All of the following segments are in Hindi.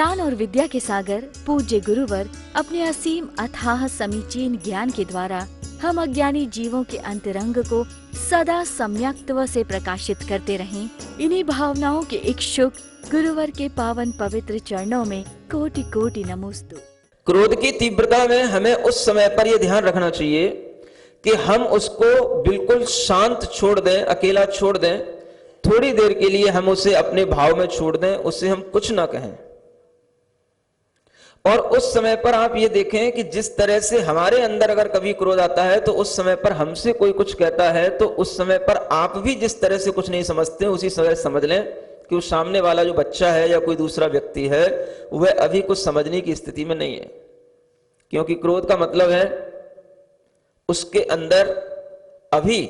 ज्ञान और विद्या के सागर पूज्य गुरुवर अपने असीम अथाह समीचीन ज्ञान के द्वारा हम अज्ञानी जीवों के अंतरंग को सदा सम्यक्त्व से प्रकाशित करते रहें। इन्हीं भावनाओं के इच्छुक गुरुवर के पावन पवित्र चरणों में कोटि कोटि नमोस्तु। क्रोध की तीव्रता में हमें उस समय पर यह ध्यान रखना चाहिए कि हम उसको बिल्कुल शांत छोड़ दें, अकेला छोड़ दें, थोड़ी देर के लिए हम उसे अपने भाव में छोड़ दें, उससे हम कुछ ना कहें। और उस समय पर आप ये देखें कि जिस तरह से हमारे अंदर अगर कभी क्रोध आता है तो उस समय पर हमसे कोई कुछ कहता है तो उस समय पर आप भी जिस तरह से कुछ नहीं समझते उसी समय समझ लें कि उस सामने वाला जो बच्चा है या कोई दूसरा व्यक्ति है वह अभी कुछ समझने की स्थिति में नहीं है। क्योंकि क्रोध का मतलब है उसके अंदर अभी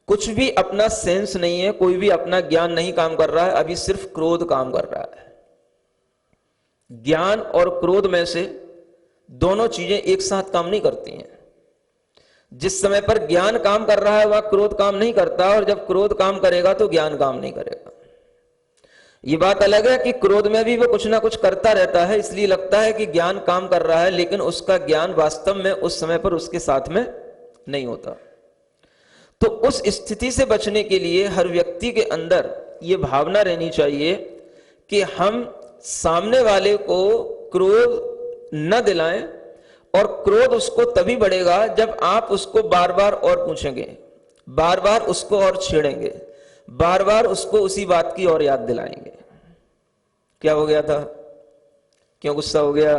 कुछ भी अपना सेंस नहीं है, कोई भी अपना ज्ञान नहीं काम कर रहा है, अभी सिर्फ क्रोध काम कर रहा है। ज्ञान और क्रोध में से दोनों चीजें एक साथ काम नहीं करती हैं। जिस समय पर ज्ञान काम कर रहा है वह क्रोध काम नहीं करता, और जब क्रोध काम करेगा तो ज्ञान काम नहीं करेगा। ये बात अलग है कि क्रोध में भी वो कुछ ना कुछ करता रहता है, इसलिए लगता है कि ज्ञान काम कर रहा है, लेकिन उसका ज्ञान वास्तव में उस समय पर उसके साथ में नहीं होता। तो उस स्थिति से बचने के लिए हर व्यक्ति के अंदर ये भावना रहनी चाहिए कि हम सामने वाले को क्रोध न दिलाएं, और क्रोध उसको तभी बढ़ेगा जब आप उसको बार बार और पूछेंगे, बार बार उसको और छेड़ेंगे, बार बार उसको उसी बात की और याद दिलाएंगे। क्या हो गया था, क्यों गुस्सा हो गया?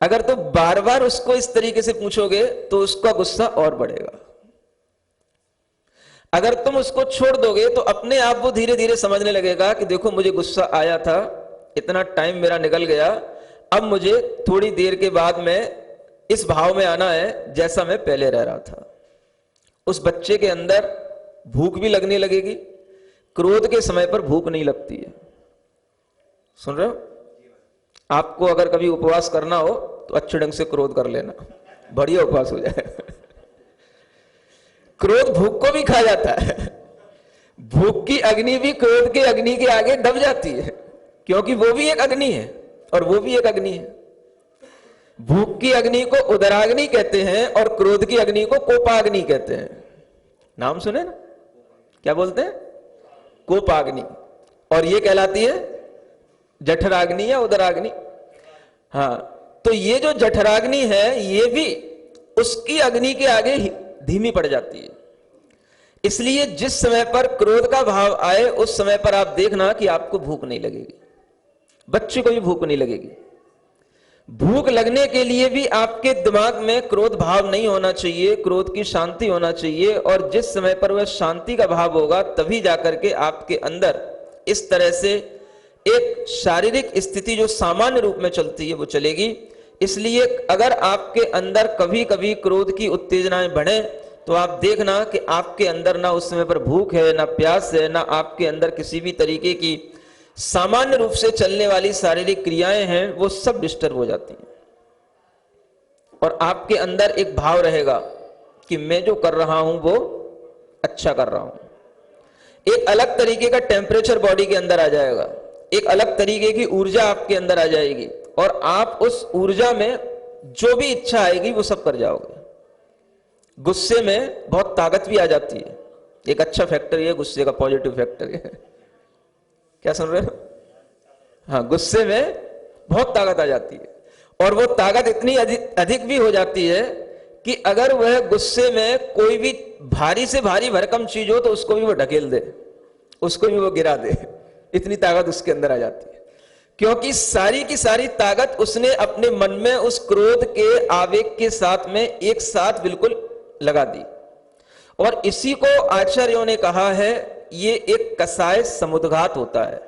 अगर तो बार बार उसको इस तरीके से पूछोगे तो उसका गुस्सा और बढ़ेगा। अगर तुम उसको छोड़ दोगे तो अपने आप वो धीरे धीरे समझने लगेगा कि देखो मुझे गुस्सा आया था, इतना टाइम मेरा निकल गया, अब मुझे थोड़ी देर के बाद में इस भाव में आना है जैसा मैं पहले रह रहा था। उस बच्चे के अंदर भूख भी लगने लगेगी, क्रोध के समय पर भूख नहीं लगती है। सुन रहे हो? आपको अगर कभी उपवास करना हो तो अच्छे ढंग से क्रोध कर लेना, बढ़िया उपवास हो जाए। क्रोध भूख को भी खा जाता है। भूख की अग्नि भी क्रोध के अग्नि के आगे दब जाती है, क्योंकि वो भी एक अग्नि है और वो भी एक अग्नि है। भूख की अग्नि को उदराग्नि कहते हैं और क्रोध की अग्नि को कोपाग्नि कहते हैं। नाम सुने ना? क्या बोलते हैं? कोपाग्नि। और ये कहलाती है जठराग्नि या उदराग्नि। हाँ, तो ये जो जठराग्नि है ये भी उसकी अग्नि के आगे धीमी पड़ जाती है। इसलिए जिस समय पर क्रोध का भाव आए उस समय पर आप देखना कि आपको भूख नहीं लगेगी, बच्चे को भी भूख नहीं लगेगी। भूख लगने के लिए भी आपके दिमाग में क्रोध भाव नहीं होना चाहिए, क्रोध की शांति होना चाहिए। और जिस समय पर वह शांति का भाव होगा तभी जाकर के आपके अंदर इस तरह से एक शारीरिक स्थिति जो सामान्य रूप में चलती है वो चलेगी। इसलिए अगर आपके अंदर कभी कभी क्रोध की उत्तेजनाएं बढ़े तो आप देखना कि आपके अंदर ना उस समय पर भूख है, ना प्यास है, ना आपके अंदर किसी भी तरीके की सामान्य रूप से चलने वाली शारीरिक क्रियाएं हैं, वो सब डिस्टर्ब हो जाती हैं। और आपके अंदर एक भाव रहेगा कि मैं जो कर रहा हूं वो अच्छा कर रहा हूं। एक अलग तरीके का टेम्परेचर बॉडी के अंदर आ जाएगा, एक अलग तरीके की ऊर्जा आपके अंदर आ जाएगी, और आप उस ऊर्जा में जो भी इच्छा आएगी वो सब कर जाओगे। गुस्से में बहुत ताकत भी आ जाती है, एक अच्छा फैक्टर ये गुस्से का, पॉजिटिव फैक्टर है। क्या सुन रहे हो? हाँ, गुस्से में बहुत ताकत आ जाती है, और वो ताकत इतनी अधिक भी हो जाती है कि अगर वह गुस्से में कोई भी भारी से भारी भरकम चीज हो तो उसको भी वो ढकेल दे, उसको भी वो गिरा दे, इतनी ताकत उसके अंदर आ जाती है। क्योंकि सारी की सारी ताकत उसने अपने मन में उस क्रोध के आवेग के साथ में एक साथ बिल्कुल लगा दी। और इसी को आचार्यों ने कहा है ये एक कसाय समुद्घात होता है।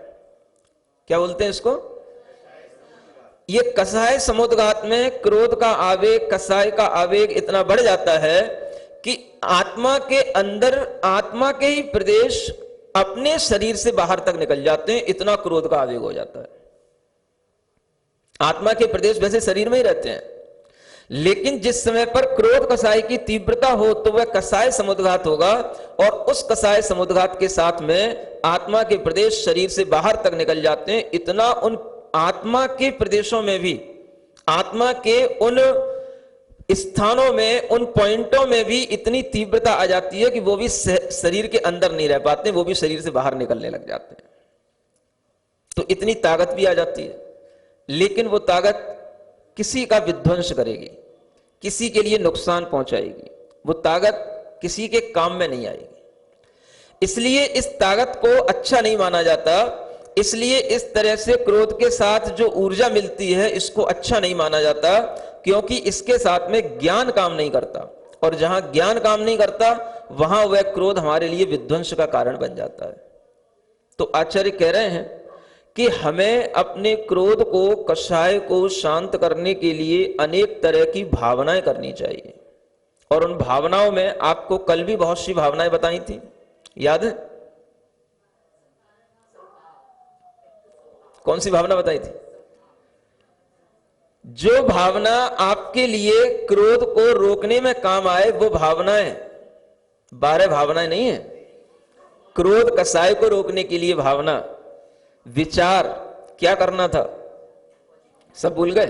क्या बोलते हैं इसको? ये कसाय समुद्घात में क्रोध का आवेग, कसाय का आवेग इतना बढ़ जाता है कि आत्मा के अंदर, आत्मा के ही प्रदेश अपने शरीर से बाहर तक निकल जाते हैं, इतना क्रोध का आवेग हो जाता है। आत्मा के प्रदेश वैसे शरीर में ही रहते हैं, लेकिन जिस समय पर क्रोध कसाय की तीव्रता हो तो वह कसाय समुद्घात होगा, और उस कसाय समुद्घात के साथ में आत्मा के प्रदेश शरीर से बाहर तक निकल जाते हैं। इतना उन आत्मा के प्रदेशों में भी, आत्मा के उन स्थानों में, उन पॉइंटों में भी इतनी तीव्रता आ जाती है कि वो भी शरीर के अंदर नहीं रह पाते, वो भी शरीर से बाहर निकलने लग जाते हैं। तो इतनी ताकत भी आ जाती है, लेकिन वो ताकत किसी का विध्वंस करेगी, किसी के लिए नुकसान पहुंचाएगी, वो ताकत किसी के काम में नहीं आएगी। इसलिए इस ताकत को अच्छा नहीं माना जाता। इसलिए इस तरह से क्रोध के साथ जो ऊर्जा मिलती है इसको अच्छा नहीं माना जाता, क्योंकि इसके साथ में ज्ञान काम नहीं करता, और जहां ज्ञान काम नहीं करता वहां वह क्रोध हमारे लिए विध्वंस का कारण बन जाता है। तो आचार्य कह रहे हैं कि हमें अपने क्रोध को, कषाय को शांत करने के लिए अनेक तरह की भावनाएं करनी चाहिए। और उन भावनाओं में आपको कल भी बहुत सी भावनाएं बताई थी, याद है? कौन सी भावना बताई थी? जो भावना आपके लिए क्रोध को रोकने में काम आए वो भावनाएं, 12 भावनाएं नहीं है। क्रोध कषाय को रोकने के लिए भावना, विचार, क्या करना था? सब भूल गए?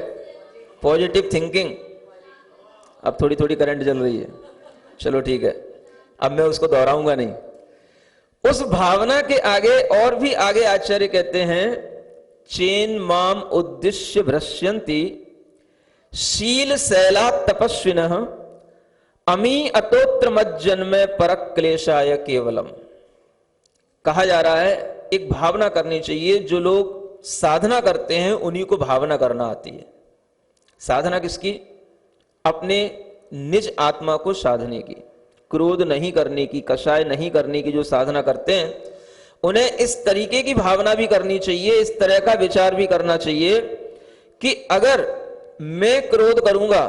Positive thinking. अब थोड़ी थोड़ी करंट चल रही है, चलो ठीक है, अब मैं उसको दोहराऊंगा नहीं। उस भावना के आगे और भी आगे आचार्य कहते हैं, चेन माम उद्देश्य भ्रश्यन्ति शील शैला तपस्विनः अमी अतोत्र मज्जन्मे परक क्लेशाय केवलम। कहा जा रहा है एक भावना करनी चाहिए। जो लोग साधना करते हैं उन्हीं को भावना करना आती है। साधना किसकी? अपने निज आत्मा को साधने की, क्रोध नहीं करने की, कषाय नहीं करने की जो साधना करते हैं उन्हें इस तरीके की भावना भी करनी चाहिए, इस तरह का विचार भी करना चाहिए कि अगर मैं क्रोध करूंगा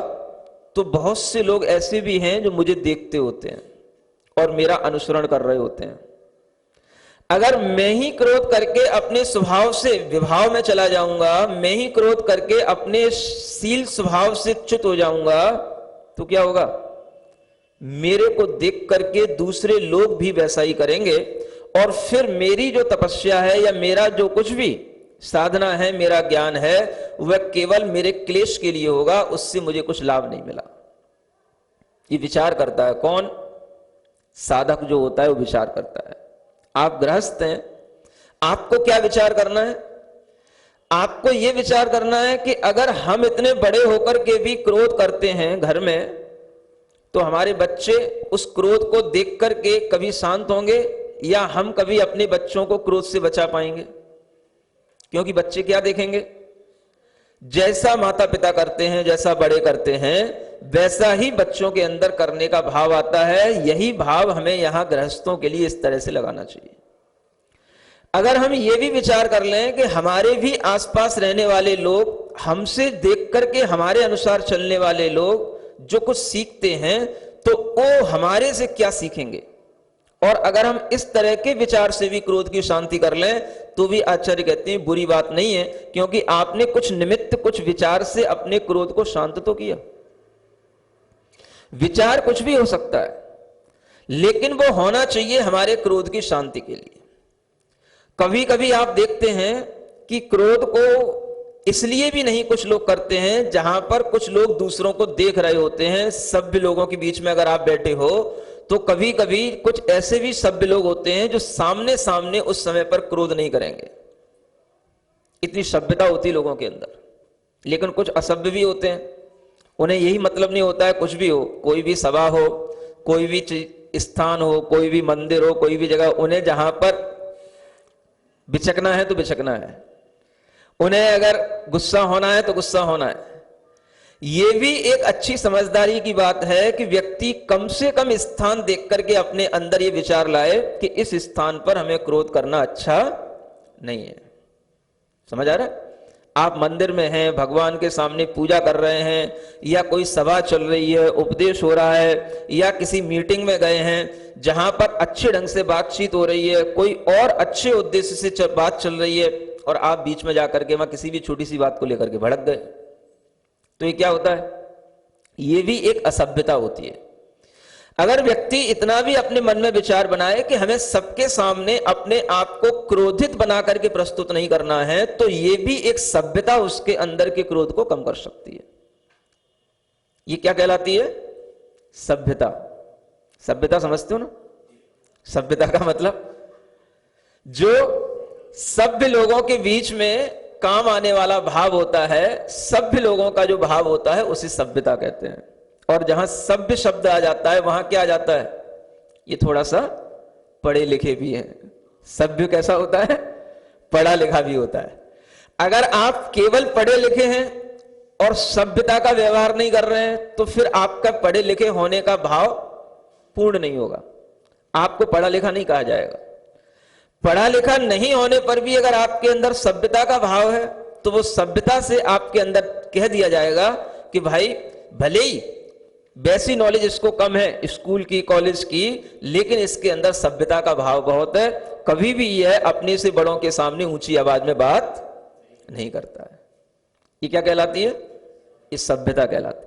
तो बहुत से लोग ऐसे भी हैं जो मुझे देखते होते हैं और मेरा अनुसरण कर रहे होते हैं। अगर मैं ही क्रोध करके अपने स्वभाव से विभाव में चला जाऊंगा, मैं ही क्रोध करके अपने शील स्वभाव से च्युत हो जाऊंगा, तो क्या होगा? मेरे को देख करके दूसरे लोग भी वैसा ही करेंगे, और फिर मेरी जो तपस्या है या मेरा जो कुछ भी साधना है, मेरा ज्ञान है, वह केवल मेरे क्लेश के लिए होगा, उससे मुझे कुछ लाभ नहीं मिला। ये विचार करता है कौन? साधक जो होता है वो विचार करता है। आप गृहस्थ हैं, आपको क्या विचार करना है? आपको यह विचार करना है कि अगर हम इतने बड़े होकर के भी क्रोध करते हैं घर में, तो हमारे बच्चे उस क्रोध को देख करके कभी शांत होंगे, या हम कभी अपने बच्चों को क्रोध से बचा पाएंगे? क्योंकि बच्चे क्या देखेंगे? जैसा माता पिता करते हैं, जैसा बड़े करते हैं, वैसा ही बच्चों के अंदर करने का भाव आता है। यही भाव हमें यहां गृहस्थों के लिए इस तरह से लगाना चाहिए। अगर हम ये भी विचार कर लें कि हमारे भी आसपास रहने वाले लोग, हमसे देख करके हमारे अनुसार चलने वाले लोग जो कुछ सीखते हैं, तो वो हमारे से क्या सीखेंगे, और अगर हम इस तरह के विचार से भी क्रोध की शांति कर लें तो भी आचार्य कहते हैं बुरी बात नहीं है, क्योंकि आपने कुछ निमित्त, कुछ विचार से अपने क्रोध को शांत तो किया। विचार कुछ भी हो सकता है, लेकिन वो होना चाहिए हमारे क्रोध की शांति के लिए। कभी कभी आप देखते हैं कि क्रोध को इसलिए भी नहीं कुछ लोग करते हैं, जहां पर कुछ लोग दूसरों को देख रहे होते हैं। सभ्य लोगों के बीच में अगर आप बैठे हो तो कभी कभी कुछ ऐसे भी सभ्य लोग होते हैं जो सामने सामने उस समय पर क्रोध नहीं करेंगे, इतनी सभ्यता होती है लोगों के अंदर। लेकिन कुछ असभ्य भी होते हैं, उन्हें यही मतलब नहीं होता है कुछ भी हो, कोई भी सभा हो, कोई भी स्थान हो, कोई भी मंदिर हो, कोई भी जगह, उन्हें जहां पर बिचकना है तो बिचकना है, उन्हें अगर गुस्सा होना है तो गुस्सा होना है। ये भी एक अच्छी समझदारी की बात है कि व्यक्ति कम से कम स्थान देख करके अपने अंदर ये विचार लाए कि इस स्थान पर हमें क्रोध करना अच्छा नहीं है। समझ आ रहा है? आप मंदिर में हैं, भगवान के सामने पूजा कर रहे हैं, या कोई सभा चल रही है, उपदेश हो रहा है, या किसी मीटिंग में गए हैं जहां पर अच्छे ढंग से बातचीत हो रही है, कोई और अच्छे उद्देश्य से बात चल रही है, और आप बीच में जाकर के वहां किसी भी छोटी सी बात को लेकर के भड़क गए, तो ये क्या होता है? ये भी एक असभ्यता होती है। अगर व्यक्ति इतना भी अपने मन में विचार बनाए कि हमें सबके सामने अपने आप को क्रोधित बना करके प्रस्तुत नहीं करना है, तो यह भी एक सभ्यता उसके अंदर के क्रोध को कम कर सकती है। ये क्या कहलाती है? सभ्यता। सभ्यता समझते हो ना? सभ्यता का मतलब जो सभ्य लोगों के बीच में काम आने वाला भाव होता है, सभ्य लोगों का जो भाव होता है उसे सभ्यता कहते हैं। और जहां सभ्य शब्द आ जाता है वहां क्या आ जाता है? ये थोड़ा सा पढ़े लिखे भी हैं। सभ्य कैसा होता है? पढ़ा लिखा भी होता है। अगर आप केवल पढ़े लिखे हैं और सभ्यता का व्यवहार नहीं कर रहे हैं तो फिर आपका पढ़े लिखे होने का भाव पूर्ण नहीं होगा, आपको पढ़ा लिखा नहीं कहा जाएगा। पढ़ा लिखा नहीं होने पर भी अगर आपके अंदर सभ्यता का भाव है तो वो सभ्यता से आपके अंदर कह दिया जाएगा कि भाई भले ही वैसी नॉलेज इसको कम है स्कूल की कॉलेज की, लेकिन इसके अंदर सभ्यता का भाव बहुत है। कभी भी यह अपने से बड़ों के सामने ऊंची आवाज में बात नहीं करता है। ये क्या कहलाती है? इस सभ्यता कहलाती है।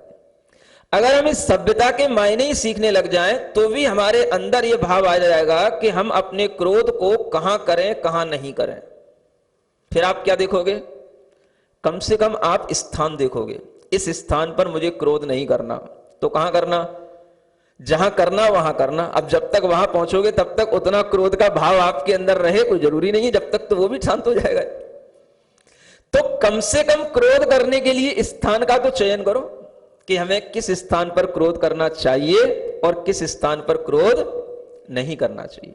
अगर हम इस सभ्यता के मायने ही सीखने लग जाएं तो भी हमारे अंदर यह भाव आ जाएगा कि हम अपने क्रोध को कहां करें कहां नहीं करें। फिर आप क्या देखोगे? कम से कम आप स्थान देखोगे, इस स्थान पर मुझे क्रोध नहीं करना, तो कहां करना? जहां करना वहां करना। अब जब तक वहां पहुंचोगे तब तक उतना क्रोध का भाव आपके अंदर रहे कोई जरूरी नहीं है, जब तक तो वो भी शांत हो जाएगा। तो कम से कम क्रोध करने के लिए स्थान का तो चयन करो कि हमें किस स्थान पर क्रोध करना चाहिए और किस स्थान पर क्रोध नहीं करना चाहिए।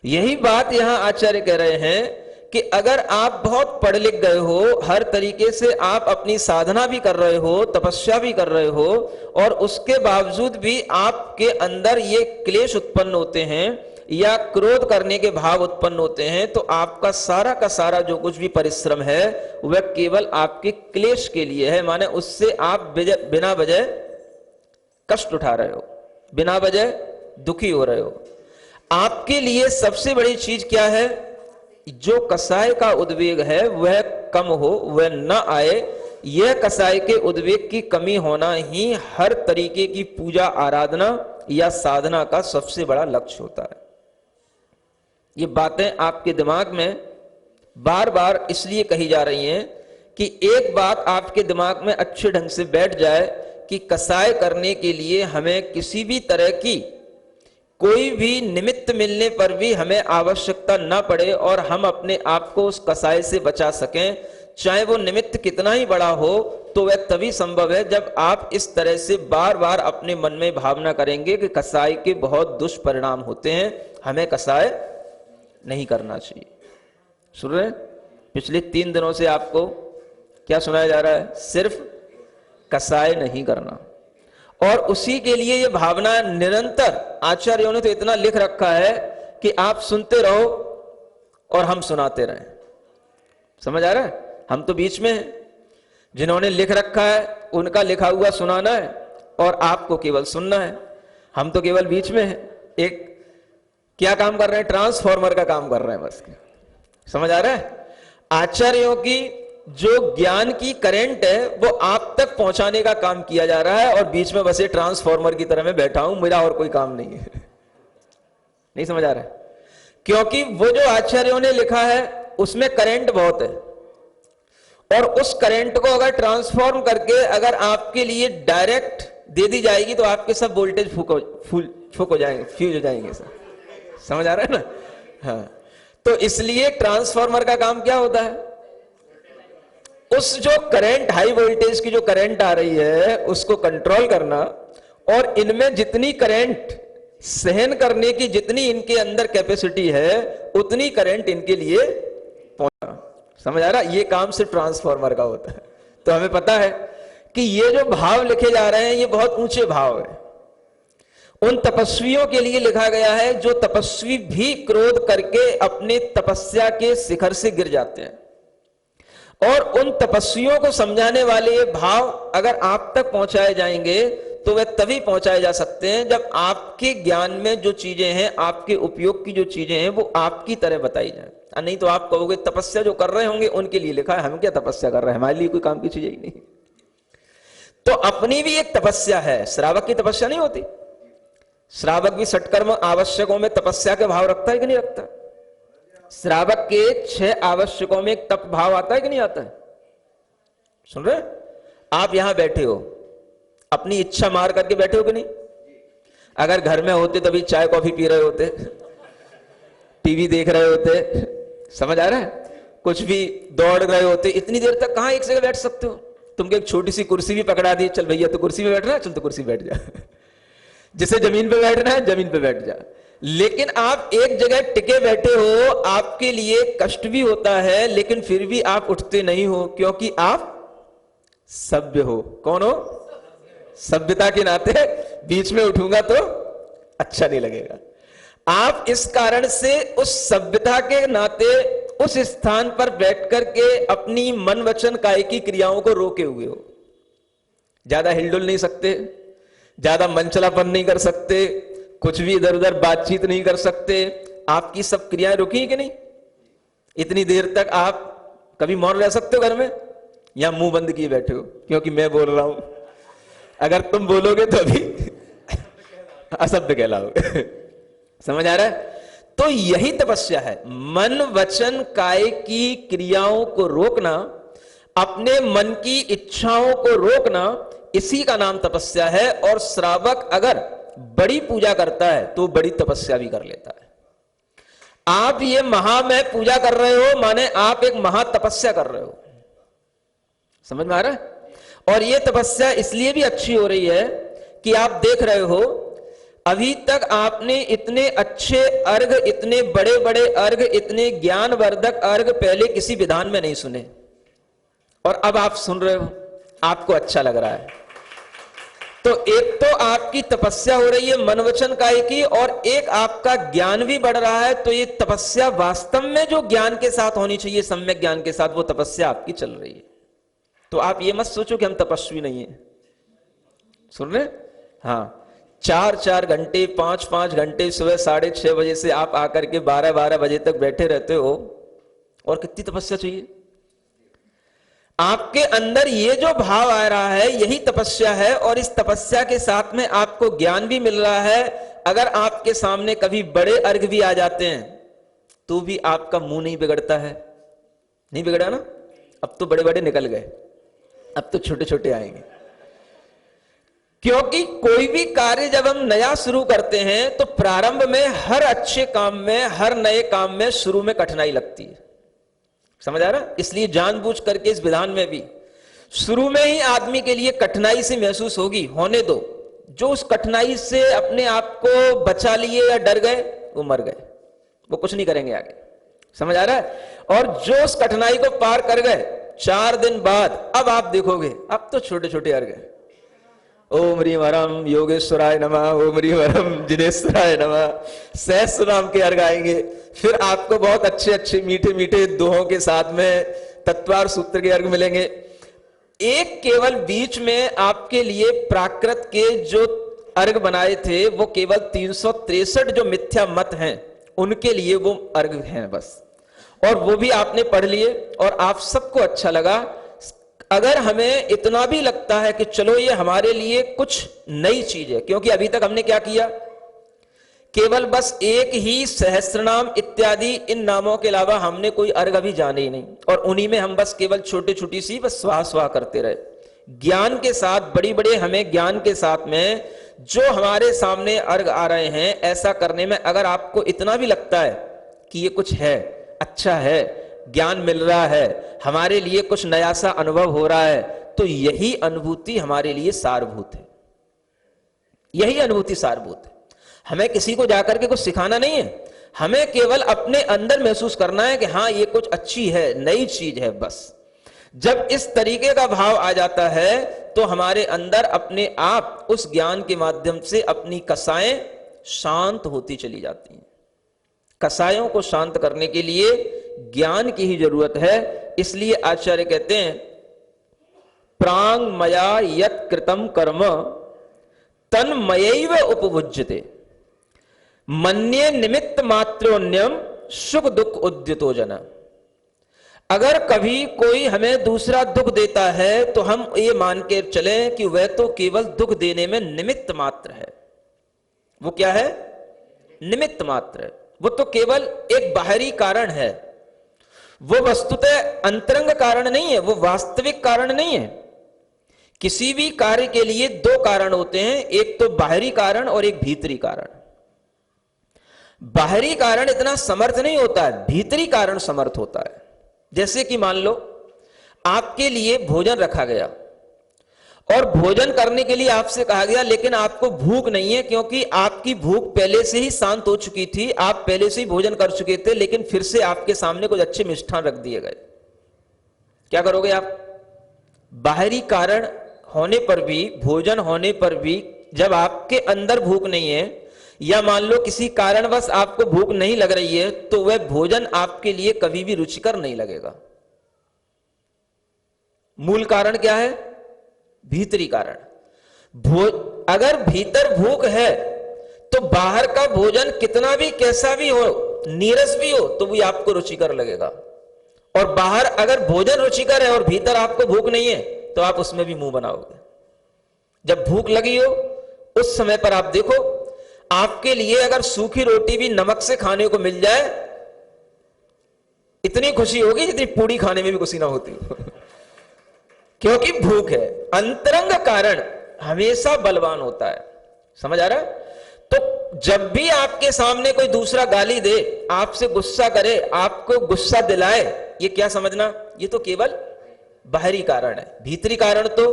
यही बात यहां आचार्य कह रहे हैं कि अगर आप बहुत पढ़ लिख गए हो, हर तरीके से आप अपनी साधना भी कर रहे हो, तपस्या भी कर रहे हो, और उसके बावजूद भी आपके अंदर ये क्लेश उत्पन्न होते हैं या क्रोध करने के भाव उत्पन्न होते हैं, तो आपका सारा का सारा जो कुछ भी परिश्रम है वह केवल आपके क्लेश के लिए है। माने उससे आप बिना वजह कष्ट उठा रहे हो, बिना वजह दुखी हो रहे हो। आपके लिए सबसे बड़ी चीज क्या है? जो कसाय का उद्वेग है वह कम हो, वह न आए। यह कसाय के उद्वेग की कमी होना ही हर तरीके की पूजा आराधना या साधना का सबसे बड़ा लक्ष्य होता है। ये बातें आपके दिमाग में बार बार इसलिए कही जा रही हैं कि एक बात आपके दिमाग में अच्छे ढंग से बैठ जाए कि कसाय करने के लिए हमें किसी भी तरह की कोई भी निमित्त मिलने पर भी हमें आवश्यकता ना पड़े और हम अपने आप को उस कसाय से बचा सकें। चाहे वो निमित्त कितना ही बड़ा हो तो वह तभी संभव है जब आप इस तरह से बार बार अपने मन में भावना करेंगे कि कसाय के बहुत दुष्परिणाम होते हैं, हमें कसाय नहीं करना चाहिए। सुन रहे? पिछले 3 दिनों से आपको क्या सुनाया जा रहा है? सिर्फ कसाय नहीं करना। और उसी के लिए ये भावना निरंतर आचार्यों ने तो इतना लिख रखा है कि आप सुनते रहो और हम सुनाते रहें। समझ आ रहा है? हम तो बीच में हैं, जिन्होंने लिख रखा है उनका लिखा हुआ सुनाना है और आपको केवल सुनना है। हम तो केवल बीच में हैं, एक क्या काम कर रहे हैं? ट्रांसफॉर्मर का काम कर रहे हैं बस। समझ आ रहा है? आचार्यों की जो ज्ञान की करंट है वो आप तक पहुंचाने का काम किया जा रहा है और बीच में बस ये ट्रांसफॉर्मर की तरह मैं बैठा हूं, मेरा और कोई काम नहीं है। नहीं समझ आ रहा है? क्योंकि वो जो आचार्यों ने लिखा है उसमें करंट बहुत है, और उस करंट को अगर ट्रांसफॉर्म करके अगर आपके लिए डायरेक्ट दे दी जाएगी तो आपके सब वोल्टेज फूक हो जाएंगे, फ्यूज हो जाएंगे सब। समझ आ रहा है ना? हाँ, तो इसलिए ट्रांसफॉर्मर का काम क्या होता है? उस जो करंट, हाई वोल्टेज की जो करंट आ रही है उसको कंट्रोल करना, और इनमें जितनी करंट सहन करने की जितनी इनके अंदर कैपेसिटी है उतनी करंट इनके लिए पहुंचाना। समझ आ रहा? ये काम सिर्फ ट्रांसफॉर्मर का होता है। तो हमें पता है कि ये जो भाव लिखे जा रहे हैं ये बहुत ऊंचे भाव है। उन तपस्वियों के लिए लिखा गया है जो तपस्वी भी क्रोध करके अपने तपस्या के शिखर से गिर जाते हैं। और उन तपस्वियों को समझाने वाले ये भाव अगर आप तक पहुंचाए जाएंगे तो वे तभी पहुंचाए जा सकते हैं जब आपके ज्ञान में जो चीजें हैं, आपके उपयोग की जो चीजें हैं वो आपकी तरह बताई जाए। नहीं तो आप कहोगे तपस्या जो कर रहे होंगे उनके लिए लिखा है, हम क्या तपस्या कर रहे हैं, हमारे लिए कोई काम की चीज ही नहीं। तो अपनी भी एक तपस्या है। श्रावक की तपस्या नहीं होती? श्रावक भी षटकर्म आवश्यकों में तपस्या के भाव रखता है कि नहीं रखता? श्रावक के 6 आवश्यकों में एक तप भाव आता है कि नहीं आता है? सुन रहे? आप यहां बैठे हो, अपनी इच्छा मार करके बैठे हो कि नहीं? अगर घर में होते तभी चाय कॉफी पी रहे होते, टीवी देख रहे होते, समझ आ रहा है, कुछ भी दौड़ रहे होते, इतनी देर तक कहां एक जगह बैठ सकते हो? तुमको एक छोटी सी कुर्सी भी पकड़ा दी, चल भैया तो कुर्सी पे बैठ रहा है, चल तो कुर्सी बैठ जा, जिसे जमीन पे बैठना है जमीन पे बैठ जा। लेकिन आप एक जगह टिके बैठे हो, आपके लिए कष्ट भी होता है, लेकिन फिर भी आप उठते नहीं हो, क्योंकि आप सभ्य हो। कौन हो? सभ्यता के नाते बीच में उठूंगा तो अच्छा नहीं लगेगा। आप इस कारण से उस सभ्यता के नाते उस स्थान पर बैठ करके अपनी मन वचन काय की क्रियाओं को रोके हुए हो। ज्यादा हिलडुल नहीं सकते, ज्यादा मनचलापन नहीं कर सकते, कुछ भी इधर उधर बातचीत नहीं कर सकते। आपकी सब क्रियाएं रुकी कि नहीं? इतनी देर तक आप कभी मौन रह सकते हो घर में, या मुंह बंद किए बैठे हो क्योंकि मैं बोल रहा हूं? अगर तुम बोलोगे तो अभी असभ्य कहलाओगे। समझ आ रहा है? तो यही तपस्या है, मन वचन काय की क्रियाओं को रोकना, अपने मन की इच्छाओं को रोकना, इसी का नाम तपस्या है। और श्रावक अगर बड़ी पूजा करता है तो बड़ी तपस्या भी कर लेता है। आप ये महामय पूजा कर रहे हो, माने आप एक महा तपस्या कर रहे हो। समझ में आ रहा है? और ये तपस्या इसलिए भी अच्छी हो रही है कि आप देख रहे हो, अभी तक आपने इतने अच्छे अर्घ, इतने बड़े बड़े अर्घ, इतने ज्ञानवर्धक अर्घ पहले किसी विधान में नहीं सुने, और अब आप सुन रहे हो, आपको अच्छा लग रहा है। तो एक तो आपकी तपस्या हो रही है मन वचन काय की, और एक आपका ज्ञान भी बढ़ रहा है। तो ये तपस्या वास्तव में जो ज्ञान के साथ होनी चाहिए, सम्यक ज्ञान के साथ, वो तपस्या आपकी चल रही है। तो आप ये मत सोचो कि हम तपस्वी नहीं है। सुन रहे? हाँ, 4-4 घंटे, 5-5 घंटे, सुबह 6:30 बजे से आप आकर के 12-12 बजे तक बैठे रहते हो, और कितनी तपस्या चाहिए? आपके अंदर ये जो भाव आ रहा है, यही तपस्या है। और इस तपस्या के साथ में आपको ज्ञान भी मिल रहा है। अगर आपके सामने कभी बड़े अर्घ भी आ जाते हैं तो भी आपका मुंह नहीं बिगड़ता है। नहीं बिगड़ा ना? अब तो बड़े बड़े निकल गए, अब तो छोटे छोटे आएंगे। क्योंकि कोई भी कार्य जब हम नया शुरू करते हैं तो प्रारंभ में हर अच्छे काम में, हर नए काम में शुरू में कठिनाई लगती है। समझ आ रहा? इसलिए जानबूझ करके इस विधान में भी शुरू में ही आदमी के लिए कठिनाई से महसूस होगी, होने दो। जो उस कठिनाई से अपने आप को बचा लिए या डर गए, वो मर गए, वो कुछ नहीं करेंगे आगे। समझ आ रहा है? और जो उस कठिनाई को पार कर गए, 4 दिन बाद अब आप देखोगे, अब तो छोटे छोटे अर्घ हैं। ओम ह्रीम हरम योगेश्वराय नमः, ओम ह्रीम हरम जिनेश्वराय नमः, सहस्र नाम के अर्घ आएंगे। फिर आपको बहुत अच्छे अच्छे मीठे मीठे दोहों के साथ में तत्वार सूत्र के अर्घ मिलेंगे। एक केवल बीच में आपके लिए प्राकृत के जो अर्घ बनाए थे, वो केवल 363 जो मिथ्या मत हैं उनके लिए वो अर्घ हैं बस, और वो भी आपने पढ़ लिए और आप सबको अच्छा लगा। अगर हमें इतना भी लगता है कि चलो ये हमारे लिए कुछ नई चीज है, क्योंकि अभी तक हमने क्या किया, केवल बस एक ही सहस्रनाम इत्यादि इन नामों के अलावा हमने कोई अर्घ अभी जाने ही नहीं, और उन्हीं में हम बस केवल छोटी छोटी सी बस स्वाहा स्वाहा करते रहे। ज्ञान के साथ बड़ी बड़े हमें ज्ञान के साथ में जो हमारे सामने अर्घ आ रहे हैं, ऐसा करने में अगर आपको इतना भी लगता है कि ये कुछ है, अच्छा है, ज्ञान मिल रहा है, हमारे लिए कुछ नया सा अनुभव हो रहा है, तो यही अनुभूति हमारे लिए सारभूत है। यही अनुभूति सारभूत है। हमें किसी को जाकर के कुछ सिखाना नहीं है, हमें केवल अपने अंदर महसूस करना है कि हाँ ये कुछ अच्छी है, नई चीज है बस। जब इस तरीके का भाव आ जाता है तो हमारे अंदर अपने आप उस ज्ञान के माध्यम से अपनी कसाएं शांत होती चली जाती हैं। कसायों को शांत करने के लिए ज्ञान की ही जरूरत है। इसलिए आचार्य कहते हैं, प्रांग मया यत् कृतम कर्म तन्मयैव उपभुज्यते मन्ये निमित्त मात्रोन्यम सुख दुख उद्यतो जना। अगर कभी कोई हमें दूसरा दुख देता है तो हम ये मान के चलें कि वह तो केवल दुख देने में निमित्त मात्र है, वो क्या है? निमित्त मात्र है। वो तो केवल एक बाहरी कारण है, वो वस्तुतः अंतरंग कारण नहीं है, वो वास्तविक कारण नहीं है। किसी भी कार्य के लिए दो कारण होते हैं, एक तो बाहरी कारण और एक भीतरी कारण। बाहरी कारण इतना समर्थ नहीं होता है, भीतरी कारण समर्थ होता है। जैसे कि मान लो आपके लिए भोजन रखा गया और भोजन करने के लिए आपसे कहा गया, लेकिन आपको भूख नहीं है क्योंकि आपकी भूख पहले से ही शांत हो चुकी थी, आप पहले से ही भोजन कर चुके थे, लेकिन फिर से आपके सामने कुछ अच्छे मिष्ठान रख दिए गए। क्या करोगे आप? बाहरी कारण होने पर भी, भोजन होने पर भी, जब आपके अंदर भूख नहीं है या मान लो किसी कारणवश आपको भूख नहीं लग रही है, तो वह भोजन आपके लिए कभी भी रुचिकर नहीं लगेगा। मूल कारण क्या है? भीतरी कारण। अगर भीतर भूख है तो बाहर का भोजन कितना भी कैसा भी हो, नीरस भी हो, तो भी आपको रुचिकर लगेगा। और बाहर अगर भोजन रुचिकर है और भीतर आपको भूख नहीं है, तो आप उसमें भी मुंह बनाओगे। जब भूख लगी हो उस समय पर आप देखो, आपके लिए अगर सूखी रोटी भी नमक से खाने को मिल जाए, इतनी खुशी होगी जितनी पूड़ी खाने में भी खुशी ना होती क्योंकि भूख है। अंतरंग कारण हमेशा बलवान होता है। समझ आ रहा है? तो जब भी आपके सामने कोई दूसरा गाली दे, आपसे गुस्सा करे, आपको गुस्सा दिलाए, ये क्या समझना, ये तो केवल बाहरी कारण है। भीतरी कारण तो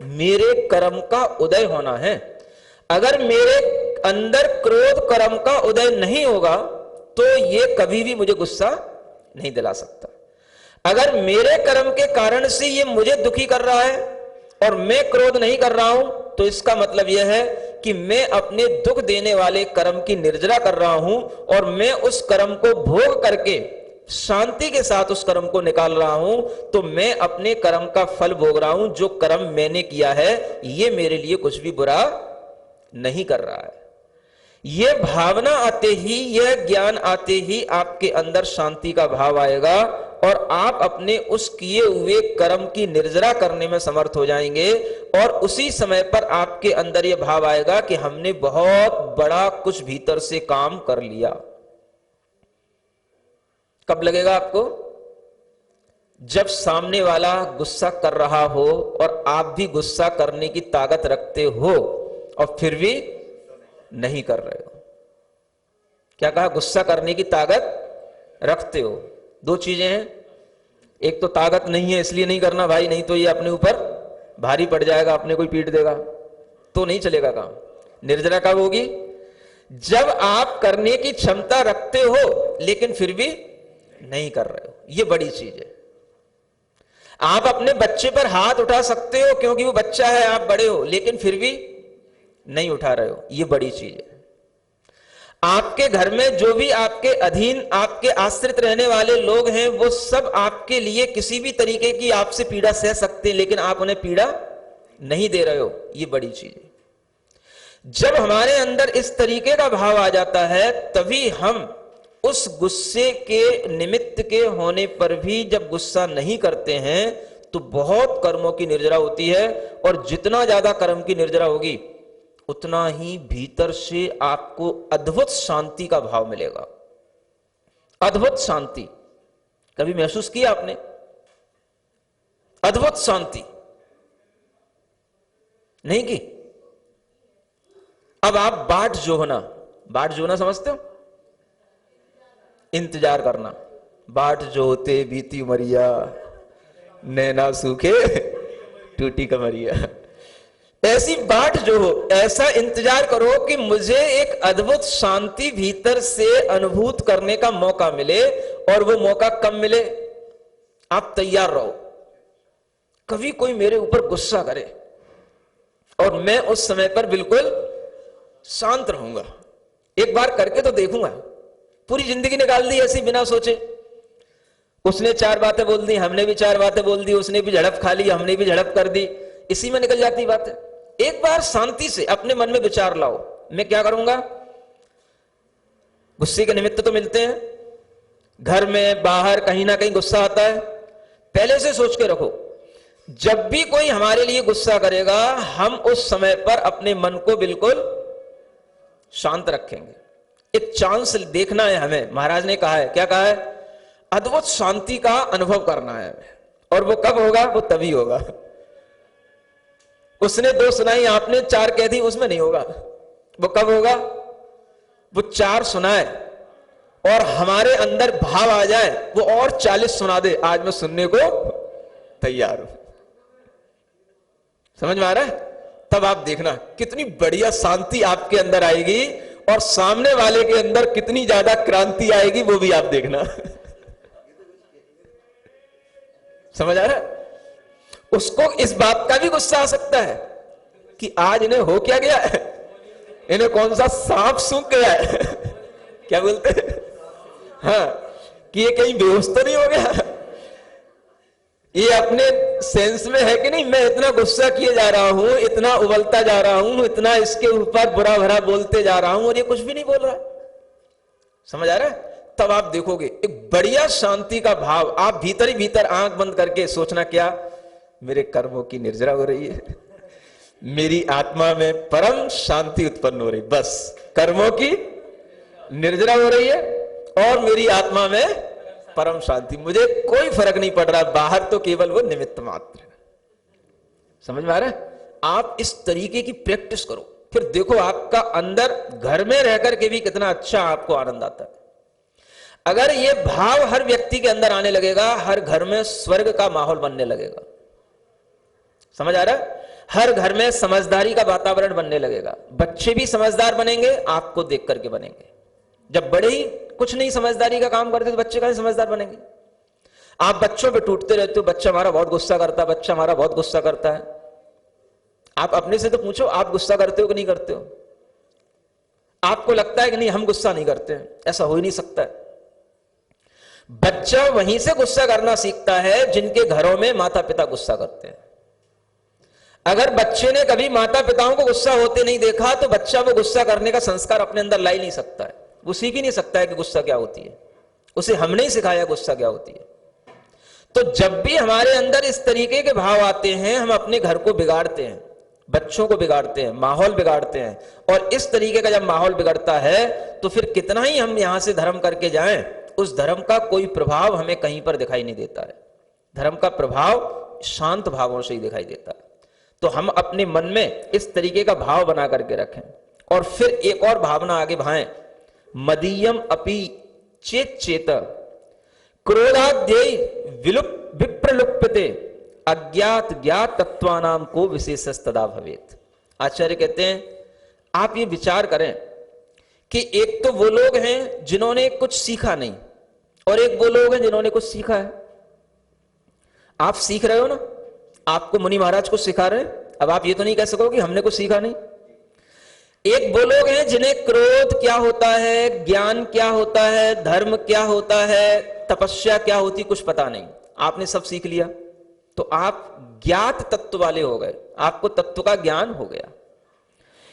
मेरे कर्म का उदय होना है। अगर मेरे अंदर क्रोध कर्म का उदय नहीं होगा तो ये कभी भी मुझे गुस्सा नहीं दिला सकता। अगर मेरे कर्म के कारण से ये मुझे दुखी कर रहा है और मैं क्रोध नहीं कर रहा हूं, तो इसका मतलब यह है कि मैं अपने दुख देने वाले कर्म की निर्जरा कर रहा हूं और मैं उस कर्म को भोग करके शांति के साथ उस कर्म को निकाल रहा हूं। तो मैं अपने कर्म का फल भोग रहा हूं। जो कर्म मैंने किया है ये मेरे लिए कुछ भी बुरा नहीं कर रहा है। यह भावना आते ही, यह ज्ञान आते ही आपके अंदर शांति का भाव आएगा और आप अपने उस किए हुए कर्म की निर्जरा करने में समर्थ हो जाएंगे। और उसी समय पर आपके अंदर यह भाव आएगा कि हमने बहुत बड़ा कुछ भीतर से काम कर लिया। कब लगेगा आपको? जब सामने वाला गुस्सा कर रहा हो और आप भी गुस्सा करने की ताकत रखते हो और फिर भी नहीं कर रहे हो। क्या कहा? गुस्सा करने की ताकत रखते हो। दो चीजें हैं, एक तो ताकत नहीं है इसलिए नहीं करना भाई, नहीं तो ये अपने ऊपर भारी पड़ जाएगा, अपने कोई पीट देगा, तो नहीं चलेगा काम। निर्जरा कब होगी? जब आप करने की क्षमता रखते हो लेकिन फिर भी नहीं कर रहे हो। ये बड़ी चीज है। आप अपने बच्चे पर हाथ उठा सकते हो क्योंकि वो बच्चा है, आप बड़े हो, लेकिन फिर भी नहीं उठा रहे हो। ये बड़ी चीज है। आपके घर में जो भी आपके अधीन, आपके आश्रित रहने वाले लोग हैं, वो सब आपके लिए किसी भी तरीके की आपसे पीड़ा सह सकते हैं, लेकिन आप उन्हें पीड़ा नहीं दे रहे हो। ये बड़ी चीज है। जब हमारे अंदर इस तरीके का भाव आ जाता है, तभी हम उस गुस्से के निमित्त के होने पर भी जब गुस्सा नहीं करते हैं तो बहुत कर्मों की निर्जरा होती है। और जितना ज्यादा कर्म की निर्जरा होगी उतना ही भीतर से आपको अद्भुत शांति का भाव मिलेगा। अद्भुत शांति कभी महसूस किया आपने? अद्भुत शांति नहीं की? अब आप बाट जोहना समझते हो? इंतजार करना। बाट जो होते बीती उमरिया, नैना सूखे टूटी कमरिया। ऐसी बाट जो हो, ऐसा इंतजार करो कि मुझे एक अद्भुत शांति भीतर से अनुभूत करने का मौका मिले। और वो मौका कब मिले? आप तैयार रहो। कभी कोई मेरे ऊपर गुस्सा करे और मैं उस समय पर बिल्कुल शांत रहूंगा। एक बार करके तो देखूंगा। पूरी जिंदगी निकाल दी ऐसी बिना सोचे। उसने 4 बातें बोल दी, हमने भी 4 बातें बोल दी, उसने भी झड़प खा ली, हमने भी झड़प कर दी, इसी में निकल जाती बात है। एक बार शांति से अपने मन में विचार लाओ, मैं क्या करूंगा? गुस्से के निमित्त तो मिलते हैं, घर में बाहर कहीं ना कहीं गुस्सा आता है। पहले से सोच के रखो, जब भी कोई हमारे लिए गुस्सा करेगा, हम उस समय पर अपने मन को बिल्कुल शांत रखेंगे। एक चांस देखना है हमें, महाराज ने कहा है, क्या कहा है? अद्भुत शांति का अनुभव करना है हमें। और वो कब होगा? वो तभी होगा। उसने 2 सुनाई, आपने 4 कह दी, उसमें नहीं होगा। वो कब होगा? वो 4 सुनाए और हमारे अंदर भाव आ जाए, वो और 40 सुना दे, आज मैं सुनने को तैयार हूं। समझ में आ रहा है? तब आप देखना कितनी बढ़िया शांति आपके अंदर आएगी और सामने वाले के अंदर कितनी ज्यादा क्रांति आएगी, वो भी आप देखना। समझ आ रहा है? उसको इस बात का भी गुस्सा आ सकता है कि आज इन्हें हो क्या गया है, इन्हें कौन सा सांप सूंघ गया है। क्या बोलते हैं? हाँ, कि ये कहीं बेहोश तो नहीं हो गया, ये अपने सेंस में है कि नहीं। मैं इतना गुस्सा किए जा रहा हूं, इतना उबलता जा रहा हूं, इतना इसके ऊपर बुरा भरा बोलते जा रहा हूं और ये कुछ भी नहीं बोल रहा। समझ आ रहा है? तब आप देखोगे एक बढ़िया शांति का भाव। आप भीतर ही भीतर आंख बंद करके सोचना, क्या मेरे कर्मों की निर्जरा हो रही है, मेरी आत्मा में परम शांति उत्पन्न हो रही, बस कर्मों की निर्जरा हो रही है और मेरी आत्मा में परम शांति। मुझे कोई फर्क नहीं पड़ रहा, बाहर तो केवल वो निमित्त मात्र है। समझ में आ रहा है? आप इस तरीके की प्रैक्टिस करो, फिर देखो आपका अंदर घर में रहकर के भी कितना अच्छा आपको आनंद आता है। अगर ये भाव हर व्यक्ति के अंदर आने लगेगा, हर घर में स्वर्ग का माहौल बनने लगेगा। समझ आ रहा है? हर घर में समझदारी का वातावरण बनने लगेगा। बच्चे भी समझदार बनेंगे, आपको देख करके बनेंगे। जब बड़े ही कुछ नहीं समझदारी का काम करते तो बच्चे कहां समझदार बनेंगे? आप बच्चों पे टूटते रहते हो, बच्चा हमारा बहुत गुस्सा करता है, बच्चा हमारा बहुत गुस्सा करता है। आप अपने से तो पूछो, आप गुस्सा करते हो कि नहीं करते हो? आपको लगता है कि नहीं हम गुस्सा नहीं करते हैं? ऐसा हो ही नहीं सकता है। बच्चा वहीं से गुस्सा करना सीखता है जिनके घरों में माता पिता गुस्सा करते हैं। अगर बच्चे ने कभी माता पिताओं को गुस्सा होते नहीं देखा तो बच्चा वो गुस्सा करने का संस्कार अपने अंदर ला ही नहीं सकता है। वो सीख ही नहीं सकता है कि गुस्सा क्या होती है। उसे हमने ही सिखाया गुस्सा क्या होती है। तो जब भी हमारे अंदर इस तरीके के भाव आते हैं, हम अपने घर को बिगाड़ते हैं, बच्चों को बिगाड़ते हैं, माहौल बिगाड़ते हैं। और इस तरीके का जब माहौल बिगड़ता है तो फिर कितना ही हम यहां से धर्म करके जाएं, उस धर्म का कोई प्रभाव हमें कहीं पर दिखाई नहीं देता है। धर्म का प्रभाव शांत भावों से ही दिखाई देता है। तो हम अपने मन में इस तरीके का भाव बना करके रखें और फिर एक और भावना आगे भाएं, मदीयम अपि चेत चेत क्रोधाद्यय विप्रलुप्यते अज्ञात ज्ञात तत्वानाम को विशेषस्तदा भवेत। आचार्य कहते हैं आप ये विचार करें कि एक तो वो लोग हैं जिन्होंने कुछ सीखा नहीं और एक वो लोग हैं जिन्होंने कुछ सीखा है। आप सीख रहे हो ना, आपको मुनि महाराज कुछ सिखा रहे हैं। अब आप ये तो नहीं कह सकोगे हमने कुछ सीखा नहीं। एक वो लोग हैं जिन्हें क्रोध क्या होता है, ज्ञान क्या होता है, धर्म क्या होता है, तपस्या क्या होती, कुछ पता नहीं। आपने सब सीख लिया तो आप ज्ञात तत्व वाले हो गए, आपको तत्व का ज्ञान हो गया।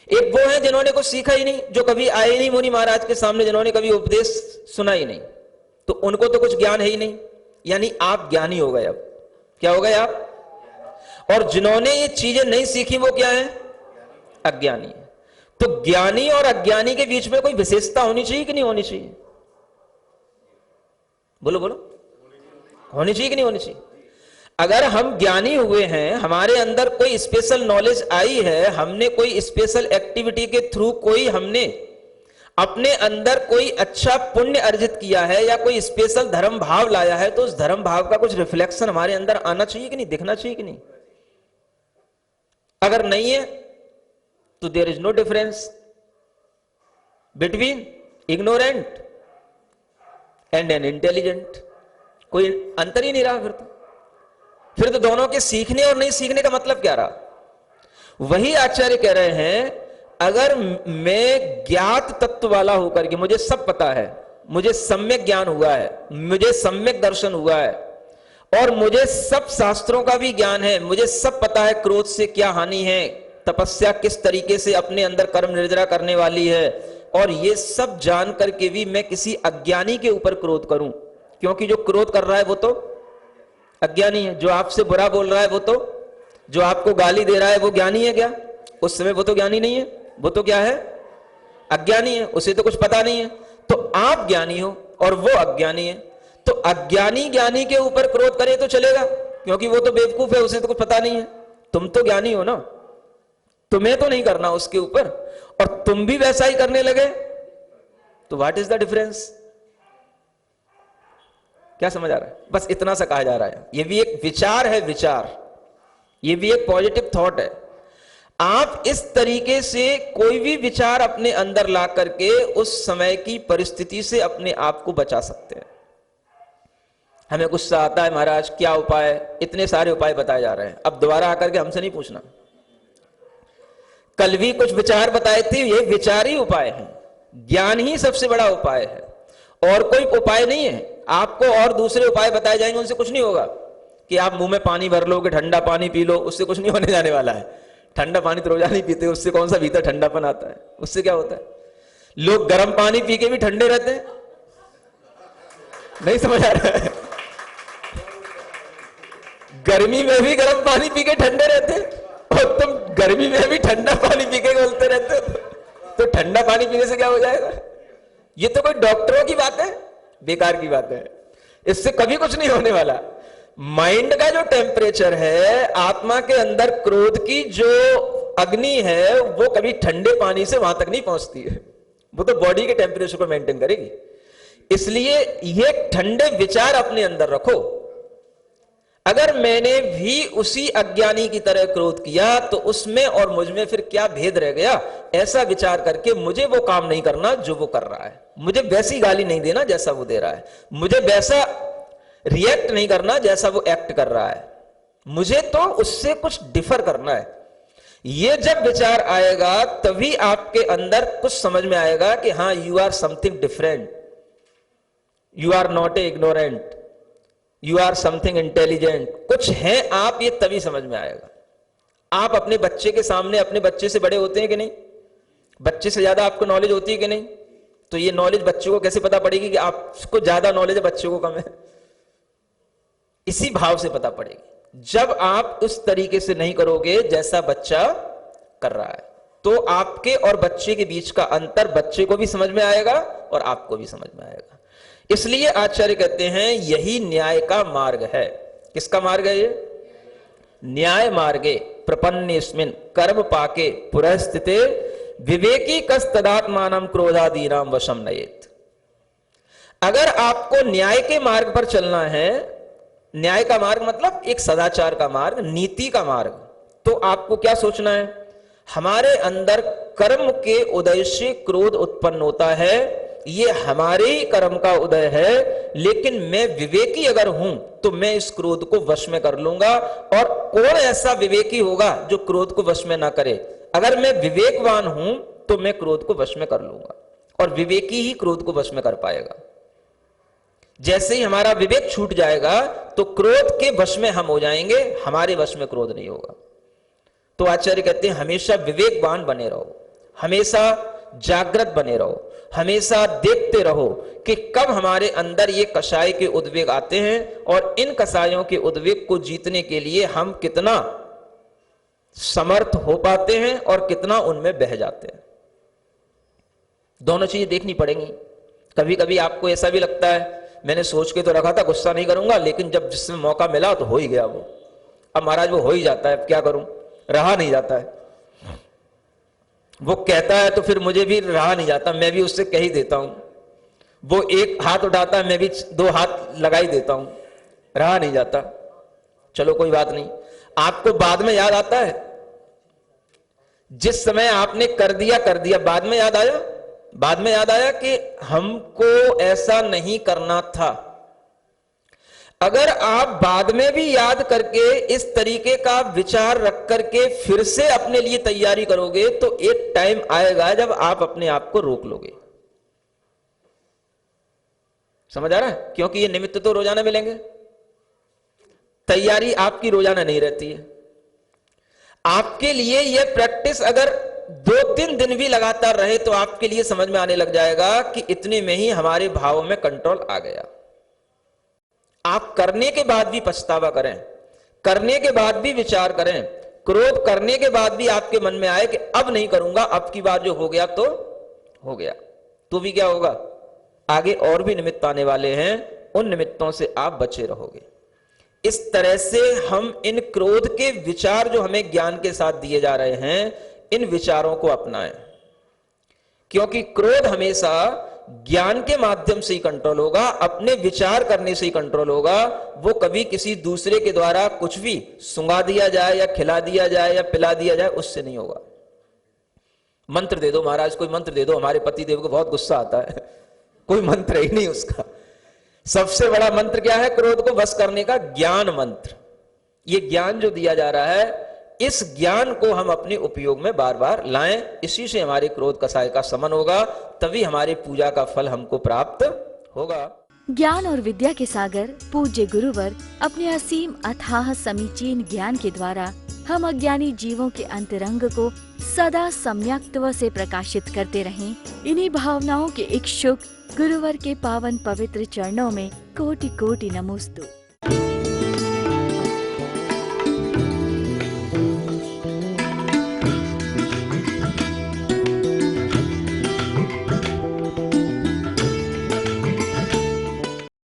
एक वो है जिन्होंने कुछ सीखा ही नहीं, जो कभी आए नहीं मुनि महाराज के सामने, जिन्होंने कभी उपदेश सुना ही नहीं, तो उनको तो कुछ ज्ञान है ही नहीं, यानी आप ज्ञानी हो गए। अब क्या हो गए आप? और जिन्होंने ये चीजें नहीं सीखी वो क्या है? अज्ञानी है। तो ज्ञानी और अज्ञानी के बीच में कोई विशेषता होनी चाहिए कि नहीं होनी चाहिए? बोलो बोलो, होनी चाहिए कि नहीं होनी चाहिए? अगर हम ज्ञानी हुए हैं, हमारे अंदर कोई स्पेशल नॉलेज आई है, हमने कोई स्पेशल एक्टिविटी के थ्रू कोई हमने अपने अंदर कोई अच्छा पुण्य अर्जित किया है या कोई स्पेशल धर्म भाव लाया है, तो उस धर्म भाव का कुछ रिफ्लेक्शन हमारे अंदर आना चाहिए कि नहीं, दिखना चाहिए कि नहीं? अगर नहीं है तो there is no difference between ignorant and an intelligent. कोई अंतर ही नहीं रहा। फिर तो दोनों के सीखने और नहीं सीखने का मतलब क्या रहा? वही आचार्य कह रहे हैं, अगर मैं ज्ञात तत्व वाला होकर के मुझे सब पता है, मुझे सम्यक ज्ञान हुआ है, मुझे सम्यक दर्शन हुआ है और मुझे सब शास्त्रों का भी ज्ञान है, मुझे सब पता है क्रोध से क्या हानि है, तपस्या किस तरीके से अपने अंदर कर्म निर्जरा करने वाली है, और ये सब जान करके भी मैं किसी अज्ञानी के ऊपर क्रोध करूं, क्योंकि जो क्रोध कर रहा है वो तो अज्ञानी है। जो आपसे बुरा बोल रहा है वो तो, जो आपको गाली दे रहा है वो ज्ञानी है क्या? उस समय वो तो ज्ञानी नहीं है, वो तो क्या है? अज्ञानी है, उसे तो कुछ पता नहीं है। तो आप ज्ञानी हो और वो अज्ञानी है, तो अज्ञानी ज्ञानी के ऊपर क्रोध करे तो चलेगा, क्योंकि वो तो बेवकूफ है, उसे तो कुछ पता नहीं है। तुम तो ज्ञानी हो ना, तुम्हें तो नहीं करना उसके ऊपर, और तुम भी वैसा ही करने लगे, तो व्हाट इज द डिफरेंस? क्या समझ आ रहा है? बस इतना सा कहा जा रहा है। ये भी एक विचार है, विचार, ये भी एक पॉजिटिव थॉट है। आप इस तरीके से कोई भी विचार अपने अंदर ला करके उस समय की परिस्थिति से अपने आप को बचा सकते हैं। हमें गुस्सा आता है, महाराज क्या उपाय? इतने सारे उपाय बताए जा रहे हैं, अब दोबारा आकर के हमसे नहीं पूछना। कल भी कुछ विचार बताए थे, ये विचार ही उपाय है, ज्ञान ही सबसे बड़ा उपाय है, और कोई उपाय नहीं है। आपको और दूसरे उपाय बताए जाएंगे, उनसे कुछ नहीं होगा। कि आप मुंह में पानी भर लो, कि ठंडा पानी पी लो, उससे कुछ नहीं होने जाने वाला है। ठंडा पानी तो रोजाना ही पीते, उससे कौन सा भीतर ठंडापन आता है? उससे क्या होता है? लोग गर्म पानी पी के भी ठंडे रहते हैं। नहीं समझ आ रहा है? गर्मी में भी गर्म पानी पी के ठंडे रहते, और तुम गर्मी में भी ठंडा पानी पी के बोलते रहते हो, तो ठंडा पानी पीने से क्या हो जाएगा? ये तो कोई डॉक्टरों की बात है, बेकार की बात है, इससे कभी कुछ नहीं होने वाला। माइंड का जो टेम्परेचर है, आत्मा के अंदर क्रोध की जो अग्नि है, वो कभी ठंडे पानी से वहां तक नहीं पहुंचती है, वो तो बॉडी के टेम्परेचर को मेंटेन करेगी। इसलिए ये ठंडे विचार अपने अंदर रखो। अगर मैंने भी उसी अज्ञानी की तरह क्रोध किया तो उसमें और मुझ में फिर क्या भेद रह गया? ऐसा विचार करके मुझे वो काम नहीं करना जो वो कर रहा है, मुझे वैसी गाली नहीं देना जैसा वो दे रहा है, मुझे वैसा रिएक्ट नहीं करना जैसा वो एक्ट कर रहा है, मुझे तो उससे कुछ डिफर करना है। ये जब विचार आएगा तभी आपके अंदर कुछ समझ में आएगा कि हाँ, you are something different, you are not a ignorant, you are something intelligent, कुछ है आप, ये तभी समझ में आएगा। आप अपने बच्चे के सामने अपने बच्चे से बड़े होते हैं कि नहीं? बच्चे से ज्यादा आपको नॉलेज होती है कि नहीं? तो ये नॉलेज बच्चे को कैसे पता पड़ेगी कि आपको ज्यादा नॉलेज है, बच्चे को कम है? इसी भाव से पता पड़ेगी। जब आप उस तरीके से नहीं करोगे जैसा बच्चा कर रहा है, तो आपके और बच्चे के बीच का अंतर बच्चे को भी समझ में आएगा और आपको भी समझ में आएगा। इसलिए आचार्य कहते हैं यही न्याय का मार्ग है। किसका मार्ग है ये? न्याय मार्गे प्रपन्नेस्मिन् कर्म पाके पुरस्थिते विवेकी कस तदात्मानं क्रोधादीनां वशम नयेत्। अगर आपको न्याय के मार्ग पर चलना है, न्याय का मार्ग मतलब एक सदाचार का मार्ग, नीति का मार्ग, तो आपको क्या सोचना है? हमारे अंदर कर्म के उदय से क्रोध उत्पन्न होता है, ये हमारे ही कर्म का उदय है, लेकिन मैं विवेकी अगर हूं तो मैं इस क्रोध को वश में कर लूंगा। और कौन ऐसा विवेकी होगा जो क्रोध को वश में ना करे? अगर मैं विवेकवान हूं तो मैं क्रोध को वश में कर लूंगा, और विवेकी ही क्रोध को वश में कर पाएगा। जैसे ही हमारा विवेक छूट जाएगा तो क्रोध के वश में हम हो जाएंगे, हमारे वश में क्रोध नहीं होगा। तो आचार्य कहते हैं हमेशा विवेकवान बने रहो, हमेशा जागृत बने रहो, हमेशा देखते रहो कि कब हमारे अंदर ये कषाय के उद्वेग आते हैं, और इन कषायों के उद्वेग को जीतने के लिए हम कितना समर्थ हो पाते हैं और कितना उनमें बह जाते हैं। दोनों चीजें देखनी पड़ेंगी। कभी कभी आपको ऐसा भी लगता है मैंने सोच के तो रखा था गुस्सा नहीं करूंगा, लेकिन जब जिसमें मौका मिला तो हो ही गया वो। अब महाराज वो हो ही जाता है, अब क्या करूं, रहा नहीं जाता है। वो कहता है तो फिर मुझे भी रहा नहीं जाता, मैं भी उससे कह ही देता हूं। वो एक हाथ उठाता है, मैं भी दो हाथ लगा ही देता हूं, रहा नहीं जाता। चलो कोई बात नहीं। आपको बाद में याद आता है, जिस समय आपने कर दिया, बाद में याद आया, बाद में याद आया कि हमको ऐसा नहीं करना था। अगर आप बाद में भी याद करके इस तरीके का विचार रख करके फिर से अपने लिए तैयारी करोगे तो एक टाइम आएगा जब आप अपने आप को रोक लोगे। समझ आ रहा है? क्योंकि ये निमित्त तो रोजाना मिलेंगे, तैयारी आपकी रोजाना नहीं रहती है। आपके लिए यह प्रैक्टिस अगर 2-3 दिन भी लगातार रहे तो आपके लिए समझ में आने लग जाएगा कि इतने में ही हमारे भावों में कंट्रोल आ गया। आप करने के बाद भी पछतावा करें, करने के बाद भी विचार करें, क्रोध करने के बाद भी आपके मन में आए कि अब नहीं करूंगा, अब की बार जो हो गया तो हो गया। तो भी क्या होगा, आगे और भी निमित्त आने वाले हैं, उन निमित्तों से आप बचे रहोगे। इस तरह से हम इन क्रोध के विचार जो हमें ज्ञान के साथ दिए जा रहे हैं, इन विचारों को अपनाएं, क्योंकि क्रोध हमेशा ज्ञान के माध्यम से ही कंट्रोल होगा, अपने विचार करने से ही कंट्रोल होगा। वो कभी किसी दूसरे के द्वारा कुछ भी सुंगा दिया जाए या खिला दिया जाए या पिला दिया जाए, उससे नहीं होगा। मंत्र दे दो महाराज, कोई मंत्र दे दो, हमारे पति देव को बहुत गुस्सा आता है, कोई मंत्र ही नहीं उसका। सबसे बड़ा मंत्र क्या है क्रोध को वश करने का? ज्ञान मंत्र। ये ज्ञान जो दिया जा रहा है, इस ज्ञान को हम अपने उपयोग में बार बार लाएं, इसी से हमारे क्रोध कषाय का शमन होगा, तभी हमारी पूजा का फल हमको प्राप्त होगा। ज्ञान और विद्या के सागर पूज्य गुरुवर अपने असीम अथाह समीचीन ज्ञान के द्वारा हम अज्ञानी जीवों के अंतरंग को सदा सम्यक्त्व से प्रकाशित करते रहें। इन्हीं भावनाओं के इच्छुक गुरुवर के पावन पवित्र चरणों में कोटि कोटि नमोस्तु।